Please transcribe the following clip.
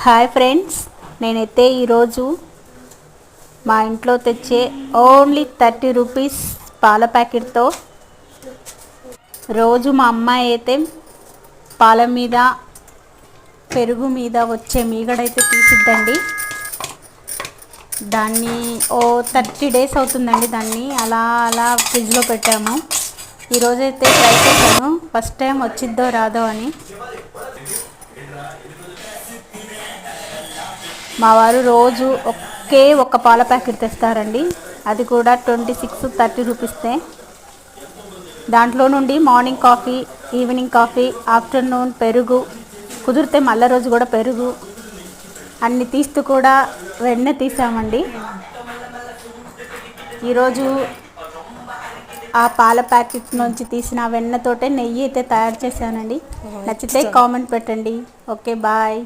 Hi friends, నేనైతే ఈరోజు మా ఇంట్లో తెచ్చే ఓన్లీ 30 రూపీస్ పాల ప్యాకెట్తో రోజు మా అమ్మాయి అయితే పాల మీద పెరుగు మీద వచ్చే మీగడైతే తీసిద్దండి. దాన్ని 30 డేస్ అవుతుందండి. దాన్ని అలా ఫ్రిడ్జ్లో పెట్టాము. ఈరోజైతే ట్రై చేశాను, ఫస్ట్ టైం వచ్చిద్దో రాదో అని. మా వారు రోజు ఒక్క పాల ప్యాకెట్ తెస్తారండి. అది కూడా 26-30 రూపీస్తే. దాంట్లో నుండి morning coffee, evening coffee, afternoon పెరుగు, కుదిరితే మళ్ళీ రోజు కూడా పెరుగు అన్ని తీస్తూ కూడా వెన్న తీసామండి. ఈరోజు ఆ పాల ప్యాకెట్ నుంచి తీసిన వెన్నతోటే నెయ్యి అయితే తయారు చేశానండి. నచ్చితే కామెంట్ పెట్టండి. Okay, bye.